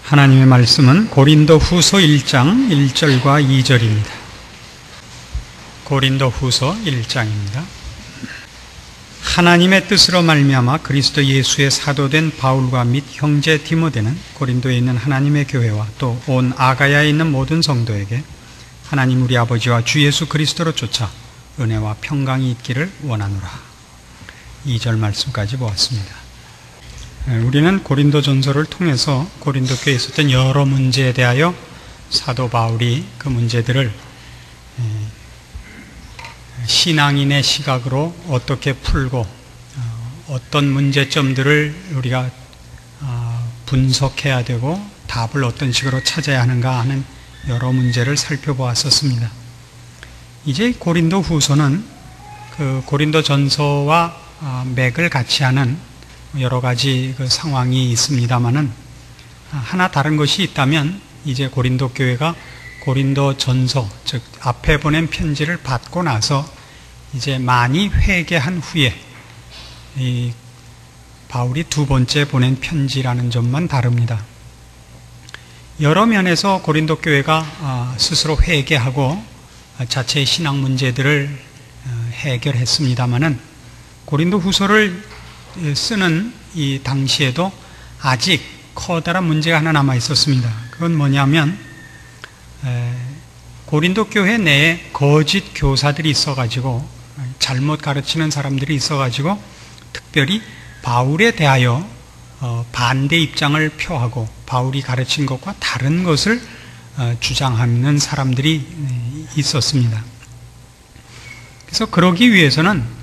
하나님의 말씀은 고린도후서 1장 1절과 2절입니다. 고린도후서 1장입니다. 하나님의 뜻으로 말미암아 그리스도 예수의 사도된 바울과 및 형제 디모데는 고린도에 있는 하나님의 교회와 또 온 아가야에 있는 모든 성도에게 하나님 우리 아버지와 주 예수 그리스도로 쫓아 은혜와 평강이 있기를 원하노라. 2절 말씀까지 보았습니다. 우리는 고린도 전서를 통해서 고린도 교회에 있었던 여러 문제에 대하여 사도 바울이 그 문제들을 신앙인의 시각으로 어떻게 풀고 어떤 문제점들을 우리가 분석해야 되고 답을 어떤 식으로 찾아야 하는가 하는 여러 문제를 살펴보았었습니다. 이제 고린도 후서는 그 고린도 전서와 맥을 같이 하는 여러 가지 그 상황이 있습니다만은 하나 다른 것이 있다면 이제 고린도 교회가 고린도 전서, 즉 앞에 보낸 편지를 받고 나서 이제 많이 회개한 후에 이 바울이 두 번째 보낸 편지라는 점만 다릅니다. 여러 면에서 고린도 교회가 스스로 회개하고 자체의 신앙 문제들을 해결했습니다마는 고린도 후서를 쓰는 이 당시에도 아직 커다란 문제가 하나 남아 있었습니다. 그건 뭐냐면 고린도 교회 내에 거짓 교사들이 있어가지고 잘못 가르치는 사람들이 있어가지고 특별히 바울에 대하여 반대 입장을 표하고 바울이 가르친 것과 다른 것을 주장하는 사람들이 있었습니다. 그래서 그러기 위해서는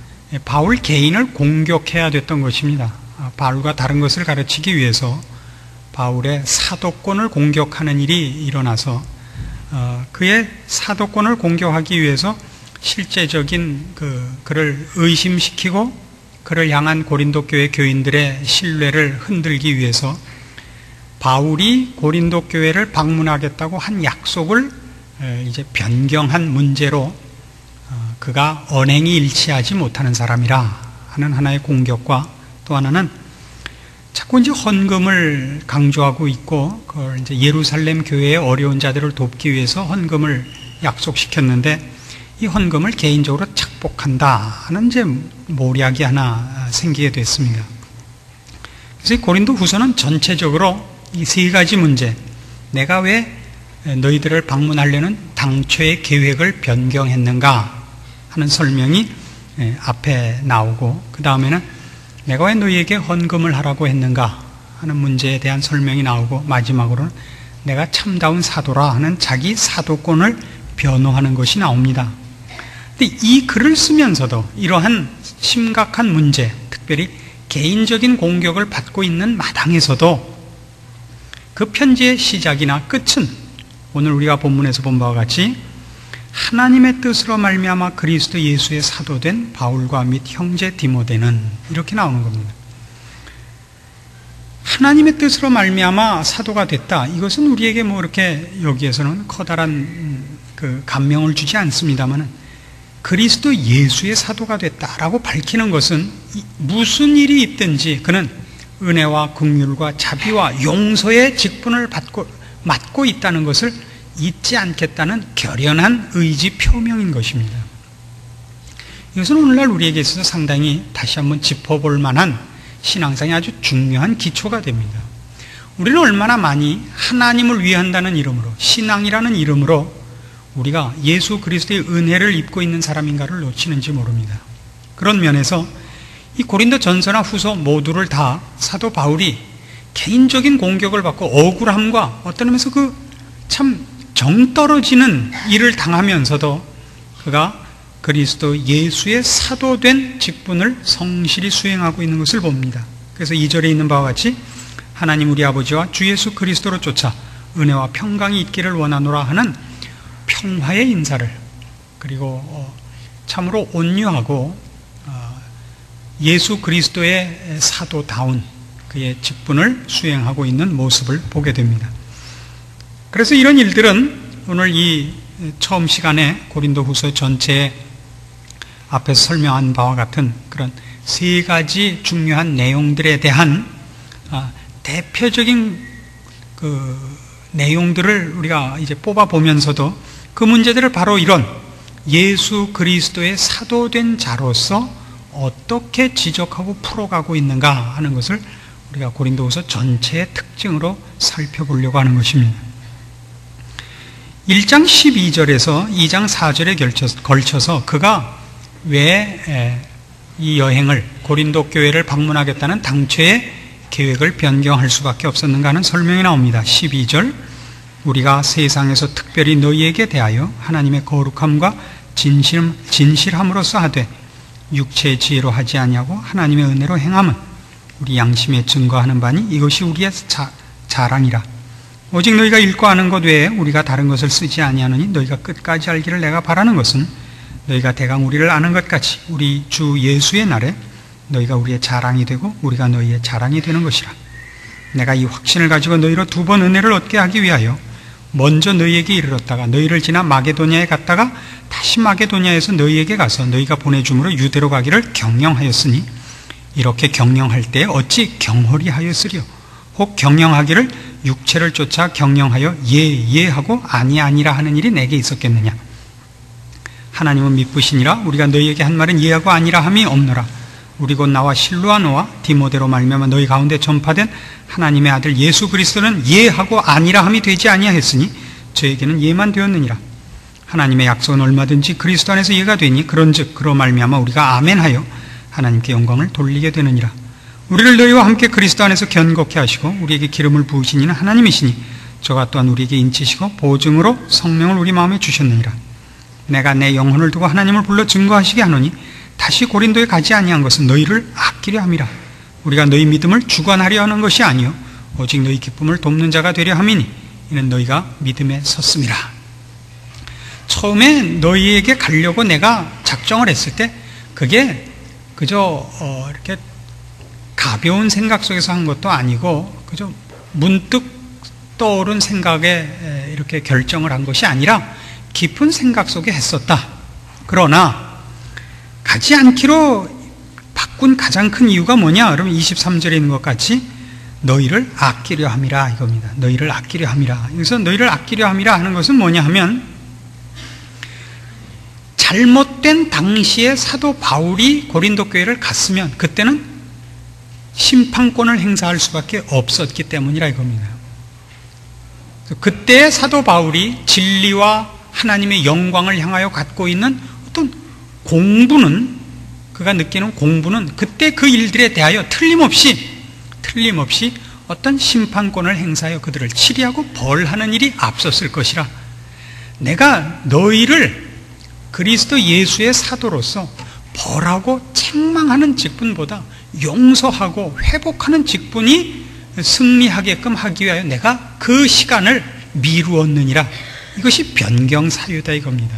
바울 개인을 공격해야 됐던 것입니다. 바울과 다른 것을 가르치기 위해서 바울의 사도권을 공격하는 일이 일어나서 그의 사도권을 공격하기 위해서 실제적인 그를 의심시키고 그를 향한 고린도 교회 교인들의 신뢰를 흔들기 위해서 바울이 고린도 교회를 방문하겠다고 한 약속을 이제 변경한 문제로 그가 언행이 일치하지 못하는 사람이라 하는 하나의 공격과 또 하나는 자꾸 이제 헌금을 강조하고 있고 그걸 이제 예루살렘 교회의 어려운 자들을 돕기 위해서 헌금을 약속시켰는데 이 헌금을 개인적으로 착복한다 하는 이제 모략이 하나 생기게 됐습니다. 그래서 고린도 후서는 전체적으로 이 세 가지 문제, 내가 왜 너희들을 방문하려는 당초의 계획을 변경했는가 하는 설명이 앞에 나오고 그 다음에는 내가 왜 너희에게 헌금을 하라고 했는가 하는 문제에 대한 설명이 나오고 마지막으로는 내가 참다운 사도라 하는 자기 사도권을 변호하는 것이 나옵니다. 근데 이 글을 쓰면서도 이러한 심각한 문제, 특별히 개인적인 공격을 받고 있는 마당에서도 그 편지의 시작이나 끝은 오늘 우리가 본문에서 본 바와 같이 하나님의 뜻으로 말미암아 그리스도 예수의 사도된 바울과 및 형제 디모데는 이렇게 나오는 겁니다. 하나님의 뜻으로 말미암아 사도가 됐다. 이것은 우리에게 뭐 이렇게 여기에서는 커다란 그 감명을 주지 않습니다만은 그리스도 예수의 사도가 됐다라고 밝히는 것은 무슨 일이 있든지 그는 은혜와 긍휼과 자비와 용서의 직분을 맡고 있다는 것을 잊지 않겠다는 결연한 의지 표명인 것입니다. 이것은 오늘날 우리에게 있어서 상당히 다시 한번 짚어볼 만한 신앙상의 아주 중요한 기초가 됩니다. 우리는 얼마나 많이 하나님을 위한다는 이름으로 신앙이라는 이름으로 우리가 예수 그리스도의 은혜를 입고 있는 사람인가를 놓치는지 모릅니다. 그런 면에서 이 고린도 전서나 후서 모두를 다 사도 바울이 개인적인 공격을 받고 억울함과 어떤 면에서 그 참 정떨어지는 일을 당하면서도 그가 그리스도 예수의 사도된 직분을 성실히 수행하고 있는 것을 봅니다. 그래서 2절에 있는 바와 같이 하나님 우리 아버지와 주 예수 그리스도로 쫓아 은혜와 평강이 있기를 원하노라 하는 평화의 인사를 그리고 참으로 온유하고 예수 그리스도의 사도다운 그의 직분을 수행하고 있는 모습을 보게 됩니다. 그래서 이런 일들은 오늘 이 처음 시간에 고린도 후서 전체에 앞에서 설명한 바와 같은 그런 세 가지 중요한 내용들에 대한 대표적인 그 내용들을 우리가 이제 뽑아 보면서도 그 문제들을 바로 이런 예수 그리스도의 사도된 자로서 어떻게 지적하고 풀어가고 있는가 하는 것을 우리가 고린도후서 전체의 특징으로 살펴보려고 하는 것입니다. 1장 12절에서 2장 4절에 걸쳐서 그가 왜 이 여행을 고린도 교회를 방문하겠다는 당초의 계획을 변경할 수밖에 없었는가 하는 설명이 나옵니다. 12절 우리가 세상에서 특별히 너희에게 대하여 하나님의 거룩함과 진실함으로써 하되 육체의 지혜로 하지 아니하고 하나님의 은혜로 행함은 우리 양심에 증거하는 바니 이것이 우리의 자랑이라. 오직 너희가 읽고 아는 것 외에 우리가 다른 것을 쓰지 아니하노니 너희가 끝까지 알기를 내가 바라는 것은 너희가 대강 우리를 아는 것 같이 우리 주 예수의 날에 너희가 우리의 자랑이 되고 우리가 너희의 자랑이 되는 것이라. 내가 이 확신을 가지고 너희로 2번 은혜를 얻게 하기 위하여 먼저 너희에게 이르렀다가 너희를 지나 마게도냐에 갔다가 다시 마게도냐에서 너희에게 가서 너희가 보내줌으로 유대로 가기를 경영하였으니 이렇게 경영할 때 어찌 경홀히 하였으리요. 혹 경영하기를 육체를 쫓아 경영하여 예하고 아니라 하는 일이 내게 있었겠느냐. 하나님은 미쁘시니라. 우리가 너희에게 한 말은 예하고 아니라 함이 없노라. 우리 곧 나와 실루아노와 디모데로 말미암아 너희 가운데 전파된 하나님의 아들 예수 그리스도는 예하고 아니라 함이 되지 아니하였으니 저에게는 예만 되었느니라. 하나님의 약속은 얼마든지 그리스도 안에서 예가 되니 그런즉 그로 말미암아 우리가 아멘하여 하나님께 영광을 돌리게 되느니라. 우리를 너희와 함께 그리스도 안에서 견고케 하시고 우리에게 기름을 부으신 이는 하나님이시니 저가 또한 우리에게 인치시고 보증으로 성령을 우리 마음에 주셨느니라. 내가 내 영혼을 두고 하나님을 불러 증거하시게 하노니 다시 고린도에 가지 아니한 것은 너희를 아끼려 함이라. 우리가 너희 믿음을 주관하려 하는 것이 아니요 오직 너희 기쁨을 돕는 자가 되려 함이니 이는 너희가 믿음에 섰음이라. 처음에 너희에게 가려고 내가 작정을 했을 때 그게 그저 이렇게 가벼운 생각 속에서 한 것도 아니고 그저 문득 떠오른 생각에 이렇게 결정을 한 것이 아니라 깊은 생각 속에 했었다. 그러나 가지 않기로 바꾼 가장 큰 이유가 뭐냐? 그러면 23절에 있는 것 같이 너희를 아끼려 함이라 이겁니다. 너희를 아끼려 함이라. 그래서 너희를 아끼려 함이라 하는 것은 뭐냐 하면 잘못된 당시에 사도 바울이 고린도 교회를 갔으면 그때는 심판권을 행사할 수밖에 없었기 때문이라 이겁니다. 그때 사도 바울이 진리와 하나님의 영광을 향하여 갖고 있는 어떤 공부는 그가 느끼는 공부는 그때 그 일들에 대하여 틀림없이 어떤 심판권을 행사하여 그들을 치리하고 벌하는 일이 앞섰을 것이라. 내가 너희를 그리스도 예수의 사도로서 벌하고 책망하는 직분보다 용서하고 회복하는 직분이 승리하게끔 하기 위하여 내가 그 시간을 미루었느니라. 이것이 변경 사유다 이겁니다.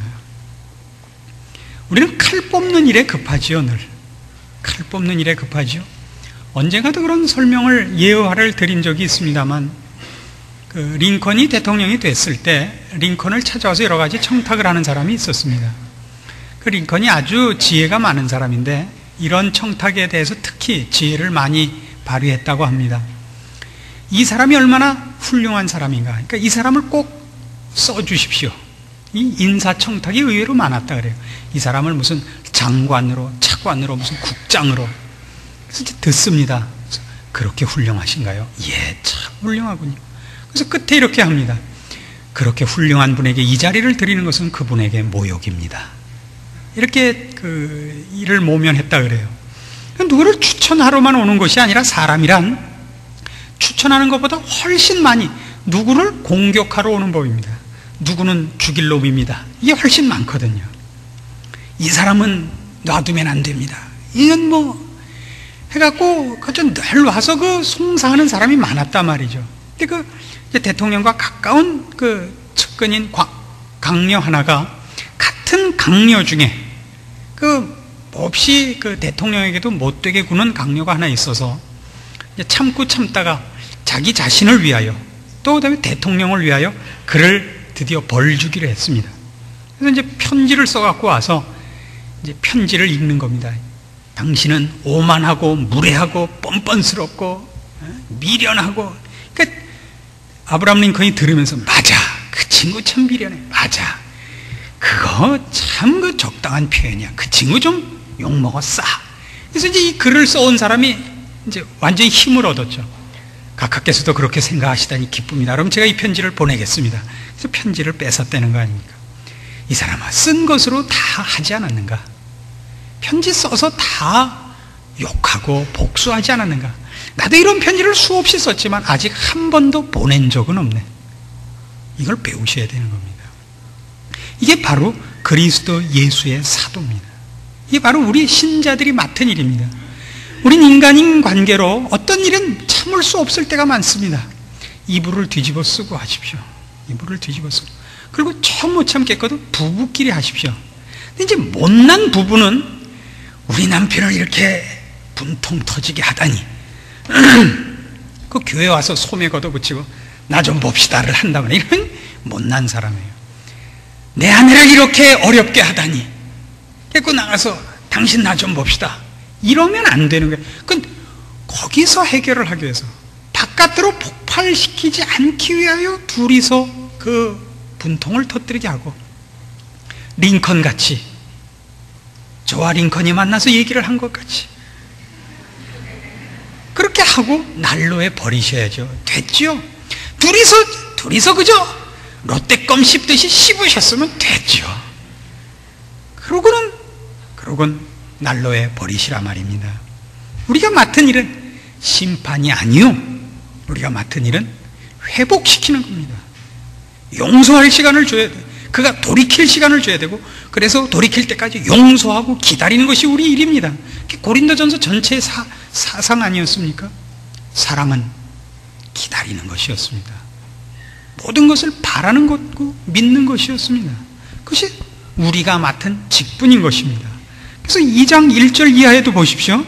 우리는 칼 뽑는 일에 급하지요. 늘 칼 뽑는 일에 급하지요. 언젠가도 그런 설명을 예화를 드린 적이 있습니다만 그 링컨이 대통령이 됐을 때 링컨을 찾아와서 여러 가지 청탁을 하는 사람이 있었습니다. 그 링컨이 아주 지혜가 많은 사람인데 이런 청탁에 대해서 특히 지혜를 많이 발휘했다고 합니다. 이 사람이 얼마나 훌륭한 사람인가. 그러니까 이 사람을 꼭 써주십시오. 이 인사청탁이 의외로 많았다 그래요. 이 사람을 무슨 장관으로, 차관으로, 무슨 국장으로. 그래서 듣습니다. 그래서 그렇게 훌륭하신가요? 예, 참 훌륭하군요. 그래서 끝에 이렇게 합니다. 그렇게 훌륭한 분에게 이 자리를 드리는 것은 그분에게 모욕입니다. 이렇게 그 일을 모면했다 그래요. 누구를 추천하러만 오는 것이 아니라 사람이란 추천하는 것보다 훨씬 많이 누구를 공격하러 오는 법입니다. 누구는 죽일 놈입니다. 이게 훨씬 많거든요. 이 사람은 놔두면 안 됩니다. 이건 뭐 해갖고 그저 늘 와서 그 송사하는 사람이 많았단 말이죠. 근데 그 대통령과 가까운 그 측근인 강녀 하나가 같은 강녀 중에 그 몹시 그 대통령에게도 못되게 구는 강녀가 하나 있어서 참고 참다가 자기 자신을 위하여 또 그다음에 대통령을 위하여 그를 드디어 벌 주기로 했습니다. 그래서 이제 편지를 써갖고 와서 이제 편지를 읽는 겁니다. 당신은 오만하고 무례하고 뻔뻔스럽고 미련하고, 그러니까 아브라함 링컨이 들으면서 맞아, 그 친구 참 비련해, 맞아, 그거 참 그 적당한 표현이야, 그 친구 좀 욕먹어 싸. 그래서 이제 이 글을 써온 사람이 이제 완전히 힘을 얻었죠. 각하께서도 그렇게 생각하시다니 기쁩니다. 그럼 제가 이 편지를 보내겠습니다. 그래서 편지를 뺏었다는 거 아닙니까? 이 사람아, 쓴 것으로 다 하지 않았는가? 편지 써서 다 욕하고 복수하지 않았는가? 나도 이런 편지를 수없이 썼지만 아직 한 번도 보낸 적은 없네. 이걸 배우셔야 되는 겁니다. 이게 바로 그리스도 예수의 사도입니다. 이게 바로 우리 신자들이 맡은 일입니다. 우린 인간인 관계로 어떤 일은 참을 수 없을 때가 많습니다. 이불을 뒤집어 쓰고 하십시오. 이불을 뒤집어 쓰고. 그리고 좀 못 참겠거든 부부끼리 하십시오. 근데 이제 못난 부부는 우리 남편을 이렇게 분통 터지게 하다니 그 교회 와서 소매 걷어붙이고 나 좀 봅시다를 한다거나 이런 못난 사람이에요. 내 아내를 이렇게 어렵게 하다니 깨고 나가서 당신 나 좀 봅시다 이러면 안 되는 거예요. 그건 거기서 해결을 하기 위해서 바깥으로 폭발시키지 않기 위하여 둘이서 그 분통을 터뜨리게 하고, 링컨 같이, 저와 링컨이 만나서 얘기를 한 것 같이 그렇게 하고 난로에 버리셔야죠. 됐죠? 둘이서 그저 롯데껌 씹듯이 씹으셨으면 됐죠. 그러고는 난로에 버리시라 말입니다. 우리가 맡은 일은 심판이 아니요, 우리가 맡은 일은 회복시키는 겁니다. 용서할 시간을 줘야 돼. 그가 돌이킬 시간을 줘야 되고, 그래서 돌이킬 때까지 용서하고 기다리는 것이 우리 일입니다. 고린도전서 전체의 사상 아니었습니까? 사랑은 기다리는 것이었습니다. 모든 것을 바라는 것고 믿는 것이었습니다. 그것이 우리가 맡은 직분인 것입니다. 그래서 2장 1절 이하에도 보십시오.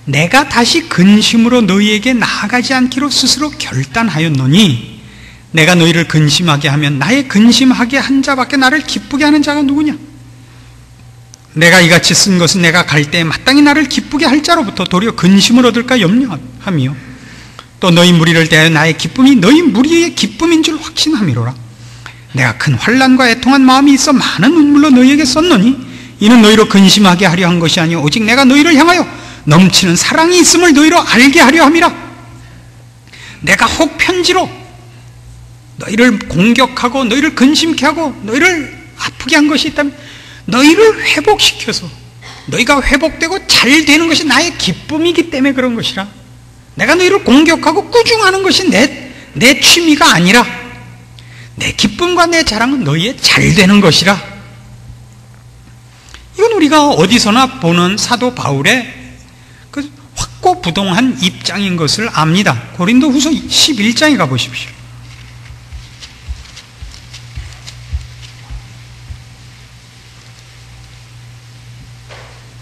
내가 다시 근심으로 너희에게 나아가지 않기로 스스로 결단하였노니 내가 너희를 근심하게 하면 나의 근심하게 한 자밖에 나를 기쁘게 하는 자가 누구냐? 내가 이같이 쓴 것은 내가 갈 때에 마땅히 나를 기쁘게 할 자로부터 도리어 근심을 얻을까 염려하며 또 너희 무리를 대하여 나의 기쁨이 너희 무리의 기쁨인 줄 확신함이로라. 내가 큰 환난과 애통한 마음이 있어 많은 눈물로 너희에게 썼노니 이는 너희로 근심하게 하려 한 것이 아니요 오직 내가 너희를 향하여 넘치는 사랑이 있음을 너희로 알게 하려 함이라. 내가 혹 편지로 너희를 공격하고 너희를 근심케 하고 너희를 아프게 한 것이 있다면 너희를 회복시켜서 너희가 회복되고 잘 되는 것이 나의 기쁨이기 때문에 그런 것이라. 내가 너희를 공격하고 꾸중하는 것이 내 취미가 아니라 내 기쁨과 내 자랑은 너희의 잘 되는 것이라. 이건 우리가 어디서나 보는 사도 바울의 그 확고부동한 입장인 것을 압니다. 고린도후서 11장에 가보십시오.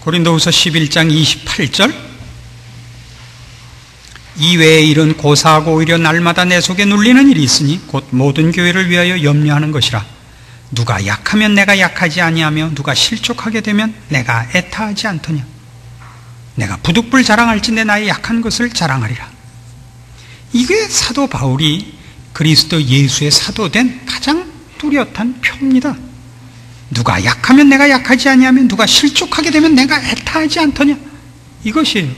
고린도후서 11장 28절 이외의 일은 고사하고 오히려 날마다 내 속에 눌리는 일이 있으니 곧 모든 교회를 위하여 염려하는 것이라. 누가 약하면 내가 약하지 아니하며 누가 실족하게 되면 내가 애타하지 않더냐. 내가 부득불 자랑할지 내 나의 약한 것을 자랑하리라. 이게 사도 바울이 그리스도 예수의 사도된 가장 뚜렷한 표입니다. 누가 약하면 내가 약하지 아니하며 누가 실족하게 되면 내가 애타하지 않더냐. 이것이에요.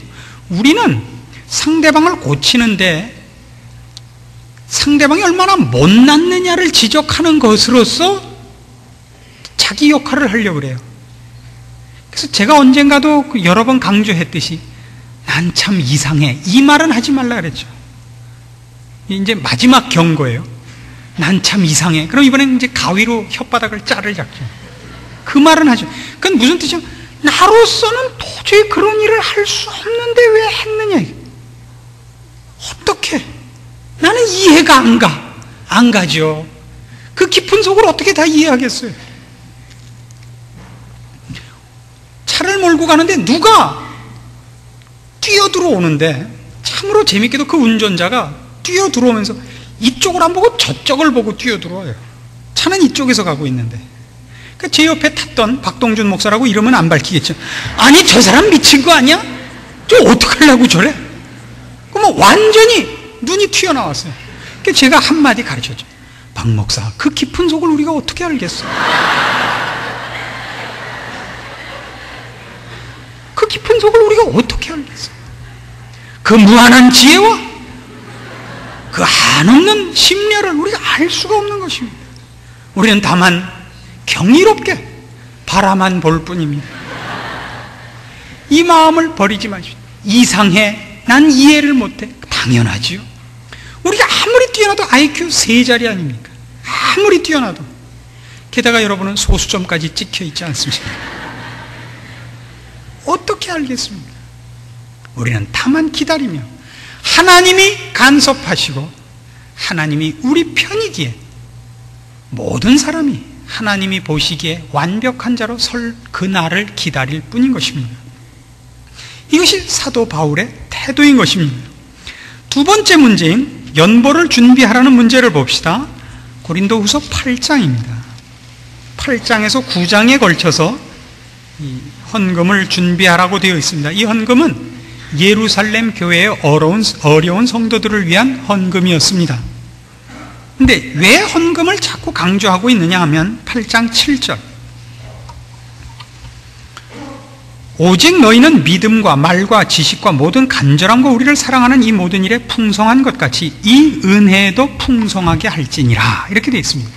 우리는 상대방을 고치는데 상대방이 얼마나 못났느냐를 지적하는 것으로서 자기 역할을 하려고 그래요. 그래서 제가 언젠가도 여러 번 강조했듯이 난 참 이상해 이 말은 하지 말라 그랬죠. 이제 마지막 경고예요. 난 참 이상해. 그럼 이번엔 이제 가위로 혓바닥을 자르자죠. 그 말은 하죠. 그건 무슨 뜻이야? 나로서는 도저히 그런 일을 할 수 없는데 왜 했느냐. 어떻게? 나는 이해가 안 가죠. 그 깊은 속을 어떻게 다 이해하겠어요? 차를 몰고 가는데 누가 뛰어들어오는데 참으로 재밌게도 그 운전자가 뛰어들어오면서 이쪽을 안 보고 저쪽을 보고 뛰어들어와요. 차는 이쪽에서 가고 있는데 제 옆에 탔던 박동준 목사라고 이러면 안 밝히겠죠. 아니 저 사람 미친 거 아니야? 저 어떡하려고 저래? 그럼 완전히 눈이 튀어나왔어요. 제가 한마디 가르쳐줘요. 박 목사, 그 깊은 속을 우리가 어떻게 알겠어? 그 깊은 속을 우리가 어떻게 알겠어? 그 무한한 지혜와 그 한없는 심려를 우리가 알 수가 없는 것입니다. 우리는 다만 경이롭게 바라만 볼 뿐입니다. 이 마음을 버리지 마십시오. 이상해, 난 이해를 못해. 당연하지요. 우리가 아무리 뛰어나도 IQ 3자리 아닙니까? 아무리 뛰어나도. 게다가 여러분은 소수점까지 찍혀 있지 않습니까? 어떻게 알겠습니까? 우리는 다만 기다리며 하나님이 간섭하시고 하나님이 우리 편이기에 모든 사람이 하나님이 보시기에 완벽한 자로 설 그날을 기다릴 뿐인 것입니다. 이것이 사도 바울의 태도인 것입니다. 두 번째 문제인 연보를 준비하라는 문제를 봅시다. 고린도후서 8장입니다. 8장에서 9장에 걸쳐서 이 헌금을 준비하라고 되어 있습니다. 이 헌금은 예루살렘 교회의 어려운 성도들을 위한 헌금이었습니다. 근데 왜 헌금을 자꾸 강조하고 있느냐 하면 8장 7절, 오직 너희는 믿음과 말과 지식과 모든 간절함과 우리를 사랑하는 이 모든 일에 풍성한 것 같이 이 은혜에도 풍성하게 할지니라, 이렇게 되어 있습니다.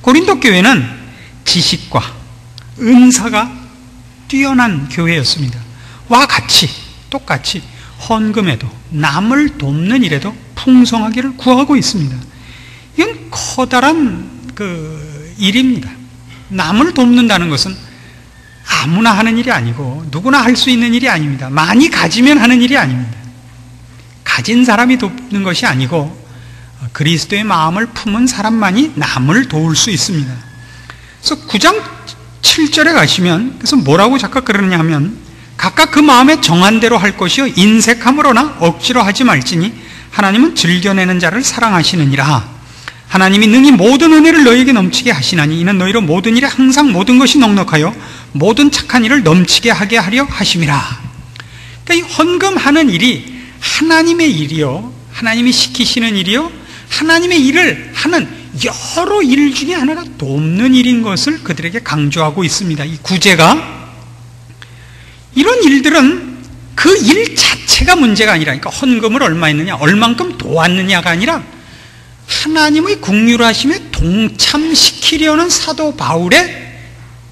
고린도 교회는 지식과 은사가 뛰어난 교회였습니다. 와 같이 똑같이 헌금에도 남을 돕는 일에도 풍성하기를 구하고 있습니다. 이건 커다란 일입니다. 남을 돕는다는 것은 아무나 하는 일이 아니고 누구나 할 수 있는 일이 아닙니다. 많이 가지면 하는 일이 아닙니다. 가진 사람이 돕는 것이 아니고 그리스도의 마음을 품은 사람만이 남을 도울 수 있습니다. 그래서 9장 7절에 가시면 그래서 뭐라고 작가 그러느냐 하면, 각각 그 마음에 정한 대로 할 것이요 인색함으로나 억지로 하지 말지니 하나님은 즐겨내는 자를 사랑하시느니라. 하나님이 능히 모든 은혜를 너희에게 넘치게 하시나니 이는 너희로 모든 일에 항상 모든 것이 넉넉하여 모든 착한 일을 넘치게 하게 하려 하심이라. 그러니까 이 헌금하는 일이 하나님의 일이요, 하나님이 시키시는 일이요, 하나님의 일을 하는 여러 일 중에 하나가 돕는 일인 것을 그들에게 강조하고 있습니다. 이 구제가, 이런 일들은 그 일 자체가 문제가 아니라, 그러니까 헌금을 얼마 했느냐, 얼만큼 도왔느냐가 아니라 하나님의 긍휼하심에 동참시키려는 사도 바울의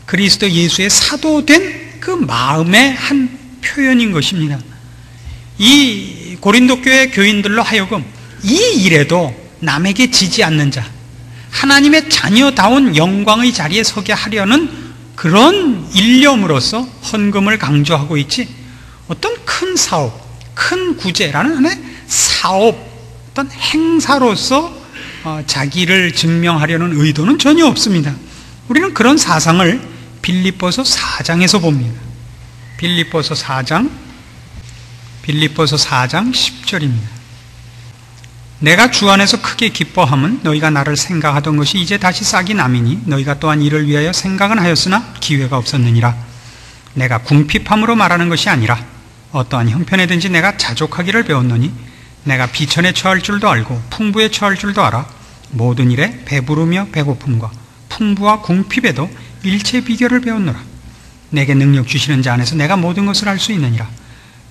그리스도 예수의 사도된 그 마음의 한 표현인 것입니다. 이 고린도 교회 교인들로 하여금 이 일에도 남에게 지지 않는 자, 하나님의 자녀다운 영광의 자리에 서게 하려는 그런 일념으로서 헌금을 강조하고 있지, 어떤 큰 사업, 큰 구제라는 하나의 사업, 어떤 행사로서 자기를 증명하려는 의도는 전혀 없습니다. 우리는 그런 사상을 빌립보서 4장에서 봅니다. 빌립보서 4장 10절입니다. 내가 주 안에서 크게 기뻐함은 너희가 나를 생각하던 것이 이제 다시 싹이 남이니 너희가 또한 이를 위하여 생각은 하였으나 기회가 없었느니라. 내가 궁핍함으로 말하는 것이 아니라 어떠한 형편에든지 내가 자족하기를 배웠노니 내가 비천에 처할 줄도 알고 풍부에 처할 줄도 알아. 모든 일에 배부르며 배고픔과 풍부와 궁핍에도 일체 비결을 배웠노라. 내게 능력 주시는 자 안에서 내가 모든 것을 할 수 있느니라.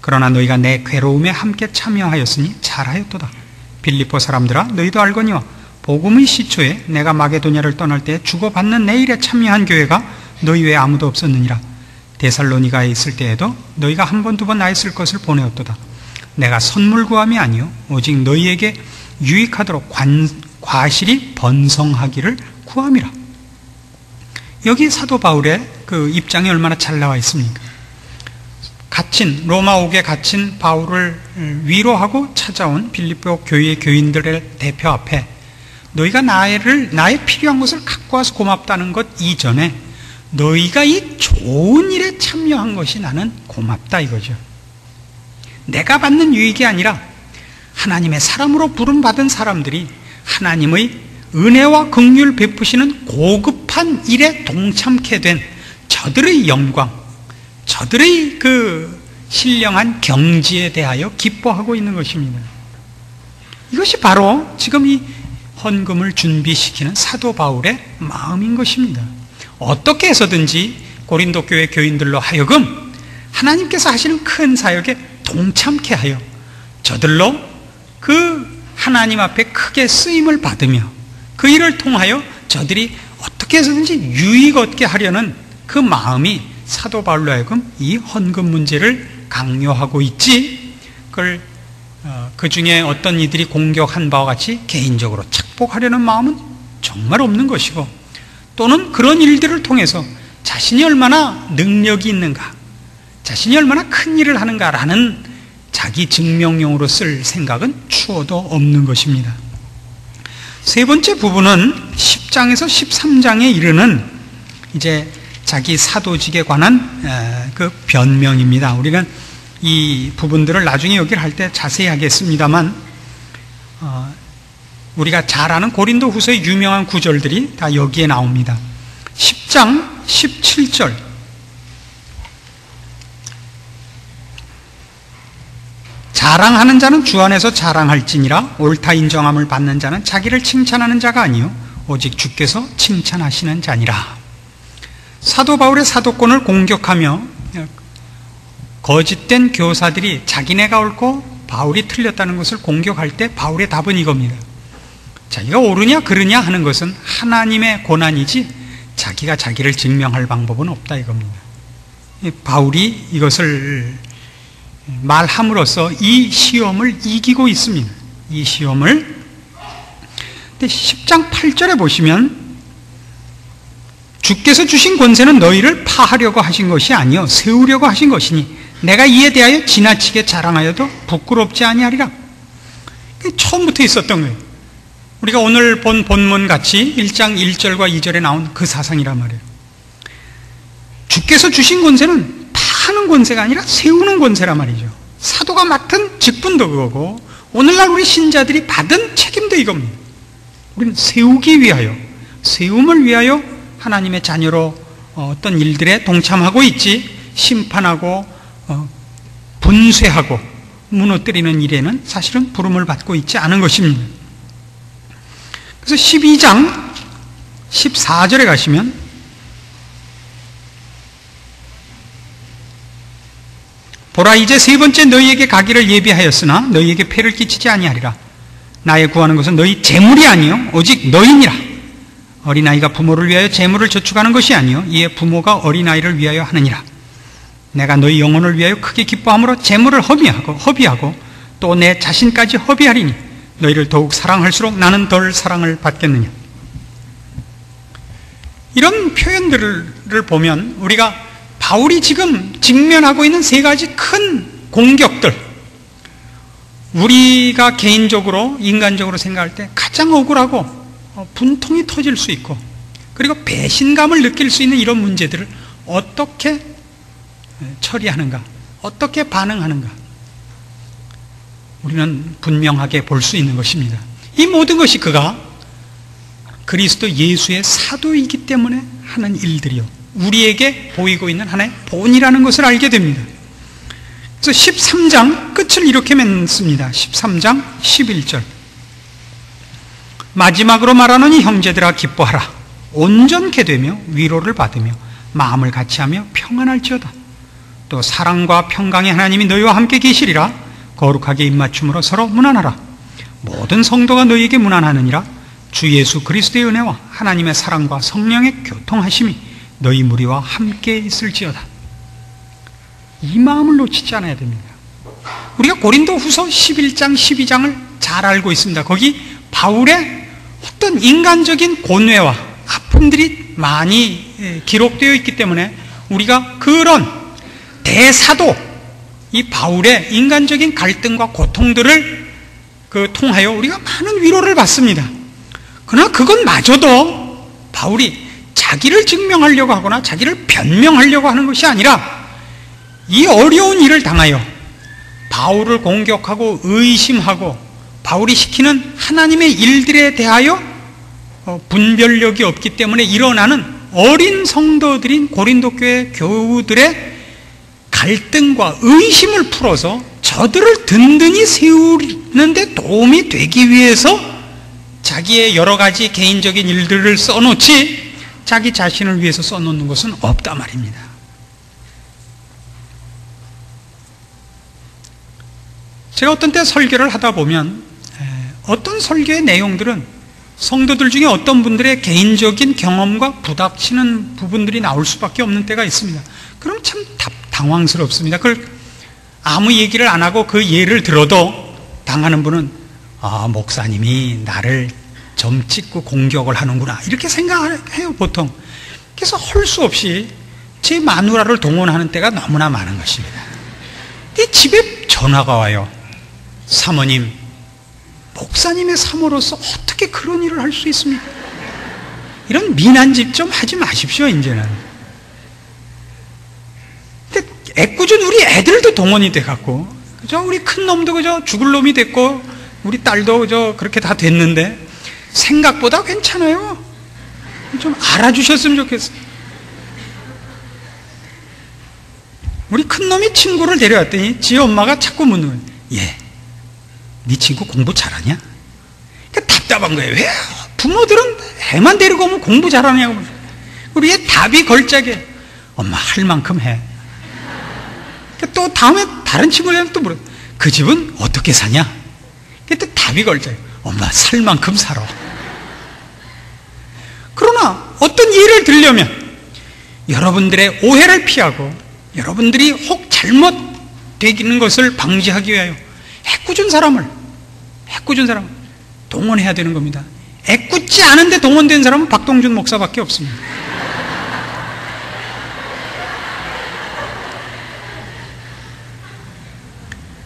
그러나 너희가 내 괴로움에 함께 참여하였으니 잘하였도다. 빌립보 사람들아, 너희도 알거니와 복음의 시초에 내가 마게도냐를 떠날 때 주고받는 내 일에 참여한 교회가 너희 외에 아무도 없었느니라. 데살로니가에 있을 때에도 너희가 한 번 두 번 나에 쓸 것을 보내었도다. 내가 선물 구함이 아니요 오직 너희에게 유익하도록 과실이 번성하기를 구함이라. 여기 사도 바울의 그 입장이 얼마나 잘 나와 있습니까? 로마 옥에 갇힌 바울을 위로하고 찾아온 빌립보 교회의 교인들의 대표 앞에 너희가 나의 필요한 것을 갖고 와서 고맙다는 것 이전에 너희가 이 좋은 일에 참여한 것이 나는 고맙다 이거죠. 내가 받는 유익이 아니라 하나님의 사람으로 부름받은 사람들이 하나님의 은혜와 긍휼 베푸시는 고급한 일에 동참케 된 저들의 영광, 저들의 그 신령한 경지에 대하여 기뻐하고 있는 것입니다. 이것이 바로 지금 이 헌금을 준비시키는 사도 바울의 마음인 것입니다. 어떻게 해서든지 고린도 교회 교인들로 하여금 하나님께서 하시는 큰 사역에 동참케 하여 저들로 그 하나님 앞에 크게 쓰임을 받으며 그 일을 통하여 저들이 어떻게 해서든지 유익 얻게 하려는 그 마음이 사도 바울로 하여금 이 헌금 문제를 강요하고 있지, 그걸 그 중에 어떤 이들이 공격한 바와 같이 개인적으로 착복하려는 마음은 정말 없는 것이고, 또는 그런 일들을 통해서 자신이 얼마나 능력이 있는가, 자신이 얼마나 큰 일을 하는가라는 자기 증명용으로 쓸 생각은 추호도 없는 것입니다. 세 번째 부분은 10장에서 13장에 이르는 이제 자기 사도직에 관한 그 변명입니다. 우리가 이 부분들을 나중에 여기를 할 때 자세히 하겠습니다만, 우리가 잘 아는 고린도 후서의 유명한 구절들이 다 여기에 나옵니다. 10장 17절, 자랑하는 자는 주 안에서 자랑할지니라. 옳다 인정함을 받는 자는 자기를 칭찬하는 자가 아니요 오직 주께서 칭찬하시는 자니라. 사도 바울의 사도권을 공격하며 거짓된 교사들이 자기네가 옳고 바울이 틀렸다는 것을 공격할 때 바울의 답은 이겁니다. 자기가 옳으냐 그르냐 하는 것은 하나님의 고난이지 자기가 자기를 증명할 방법은 없다 이겁니다. 바울이 이것을 말함으로써 이 시험을 이기고 있습니다. 이 시험을. 근데 10장 8절에 보시면 주께서 주신 권세는 너희를 파하려고 하신 것이 아니요 세우려고 하신 것이니 내가 이에 대하여 지나치게 자랑하여도 부끄럽지 아니하리라. 처음부터 있었던 거예요. 우리가 오늘 본 본문 같이 1장 1절과 2절에 나온 그 사상이란 말이에요. 주께서 주신 권세는 파는 권세가 아니라 세우는 권세란 말이죠. 사도가 맡은 직분도 그거고 오늘날 우리 신자들이 받은 책임도 이겁니다. 우리는 세우기 위하여, 세움을 위하여 하나님의 자녀로 어떤 일들에 동참하고 있지, 심판하고 분쇄하고 무너뜨리는 일에는 사실은 부름을 받고 있지 않은 것입니다. 그래서 12장 14절에 가시면 보라 이제 세 번째 너희에게 가기를 예비하였으나 너희에게 폐를 끼치지 아니하리라. 나의 구하는 것은 너희 재물이 아니요 오직 너희니라. 어린아이가 부모를 위하여 재물을 저축하는 것이 아니요 이에 부모가 어린아이를 위하여 하느니라. 내가 너희 영혼을 위하여 크게 기뻐함으로 재물을 허비하고 또 내 자신까지 허비하리니 너희를 더욱 사랑할수록 나는 덜 사랑을 받겠느냐. 이런 표현들을 보면 우리가 바울이 지금 직면하고 있는 세 가지 큰 공격들, 우리가 개인적으로 인간적으로 생각할 때 가장 억울하고 분통이 터질 수 있고 그리고 배신감을 느낄 수 있는 이런 문제들을 어떻게 처리하는가, 어떻게 반응하는가, 우리는 분명하게 볼 수 있는 것입니다. 이 모든 것이 그가 그리스도 예수의 사도이기 때문에 하는 일들이요 우리에게 보이고 있는 하나의 본이라는 것을 알게 됩니다. 그래서 13장 끝을 이렇게 맺습니다. 13장 11절, 마지막으로 말하노니 형제들아 기뻐하라. 온전케 되며 위로를 받으며 마음을 같이하며 평안할지어다. 또 사랑과 평강의 하나님이 너희와 함께 계시리라. 거룩하게 입맞춤으로 서로 문안하라. 모든 성도가 너희에게 문안하느니라. 주 예수 그리스도의 은혜와 하나님의 사랑과 성령의 교통하심이 너희 무리와 함께 있을지어다. 이 마음을 놓치지 않아야 됩니다. 우리가 고린도 후서 11장 12장을 잘 알고 있습니다. 거기 바울의 어떤 인간적인 고뇌와 아픔들이 많이 기록되어 있기 때문에 우리가 그런 대사도 이 바울의 인간적인 갈등과 고통들을 통하여 우리가 많은 위로를 받습니다. 그러나 그것마저도 바울이 자기를 증명하려고 하거나 자기를 변명하려고 하는 것이 아니라 이 어려운 일을 당하여 바울을 공격하고 의심하고 바울이 시키는 하나님의 일들에 대하여 분별력이 없기 때문에 일어나는 어린 성도들인 고린도 교회 교우들의 갈등과 의심을 풀어서 저들을 든든히 세우는데 도움이 되기 위해서 자기의 여러 가지 개인적인 일들을 써놓지 자기 자신을 위해서 써놓는 것은 없다 말입니다. 제가 어떤 때 설교를 하다 보면 어떤 설교의 내용들은 성도들 중에 어떤 분들의 개인적인 경험과 부닥치는 부분들이 나올 수밖에 없는 때가 있습니다. 그럼 참 당황스럽습니다. 그걸 아무 얘기를 안 하고 그 예를 들어도 당하는 분은 목사님이 나를 점 찍고 공격을 하는구나 이렇게 생각해요 보통. 그래서 할 수 없이 제 마누라를 동원하는 때가 너무나 많은 것입니다. 근데 집에 전화가 와요. 사모님, 목사님의 사모로서 어떻게 그런 일을 할 수 있습니까? 이런 미난집 좀 하지 마십시오 이제는. 근데 애꿎은 우리 애들도 동원이 돼갖고, 그죠? 우리 큰 놈도 그죠? 죽을 놈이 됐고, 우리 딸도 그죠? 그렇게 다 됐는데 생각보다 괜찮아요. 좀 알아주셨으면 좋겠어요. 우리 큰 놈이 친구를 데려왔더니 지 엄마가 자꾸 묻는 거예요. 네 친구 공부 잘하냐? 그러니까 답답한 거예요. 왜 부모들은 애만 데리고 오면 공부 잘하냐고. 우리 애 답이 걸작에 엄마 할 만큼 해. 또 다음에 다른 친구들은 또 물어. 그 집은 어떻게 사냐? 또 답이 걸작에 엄마 살 만큼 살아. 그러나 어떤 예를 들려면 여러분들의 오해를 피하고 여러분들이 혹 잘못 되기는 것을 방지하기 위하여 애꿎은 사람을 동원해야 되는 겁니다. 애꿎지 않은데 동원된 사람은 박동준 목사밖에 없습니다.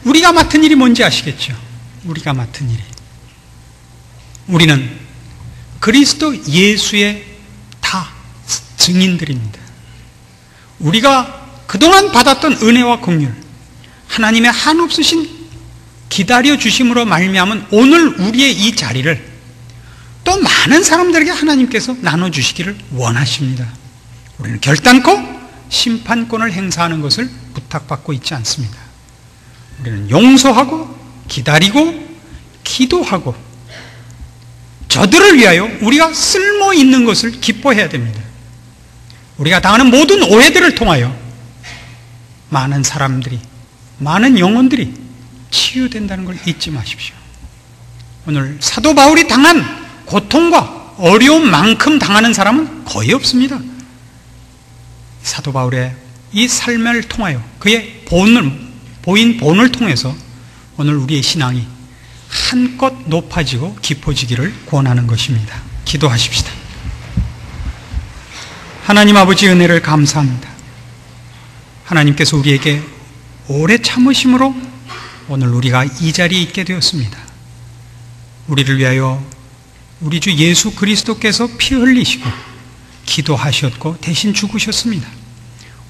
우리가 맡은 일이 뭔지 아시겠죠? 우리가 맡은 일이, 우리는 그리스도 예수의 다 증인들입니다. 우리가 그동안 받았던 은혜와 긍휼, 하나님의 한없으신 기다려 주심으로 말미암은 오늘 우리의 이 자리를 또 많은 사람들에게 하나님께서 나눠주시기를 원하십니다. 우리는 결단코 심판권을 행사하는 것을 부탁받고 있지 않습니다. 우리는 용서하고 기다리고 기도하고 저들을 위하여 우리가 쓸모 있는 것을 기뻐해야 됩니다. 우리가 당하는 모든 오해들을 통하여 많은 사람들이, 많은 영혼들이 치유된다는 걸 잊지 마십시오. 오늘 사도 바울이 당한 고통과 어려움만큼 당하는 사람은 거의 없습니다. 사도 바울의 이 삶을 통하여 그의 보인 본을 통해서 오늘 우리의 신앙이 한껏 높아지고 깊어지기를 권하는 것입니다. 기도하십시다. 하나님 아버지 은혜를 감사합니다. 하나님께서 우리에게 오래 참으심으로 오늘 우리가 이 자리에 있게 되었습니다. 우리를 위하여 우리 주 예수 그리스도께서 피 흘리시고 기도하셨고 대신 죽으셨습니다.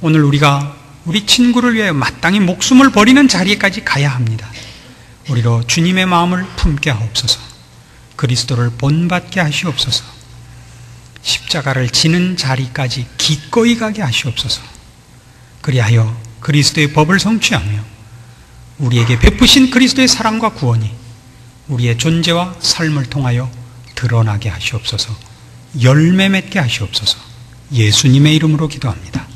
오늘 우리가 우리 친구를 위하여 마땅히 목숨을 버리는 자리까지 가야 합니다. 우리로 주님의 마음을 품게 하옵소서. 그리스도를 본받게 하시옵소서. 십자가를 지는 자리까지 기꺼이 가게 하시옵소서. 그리하여 그리스도의 법을 성취하며 우리에게 베푸신 그리스도의 사랑과 구원이 우리의 존재와 삶을 통하여 드러나게 하시옵소서. 열매 맺게 하시옵소서. 예수님의 이름으로 기도합니다.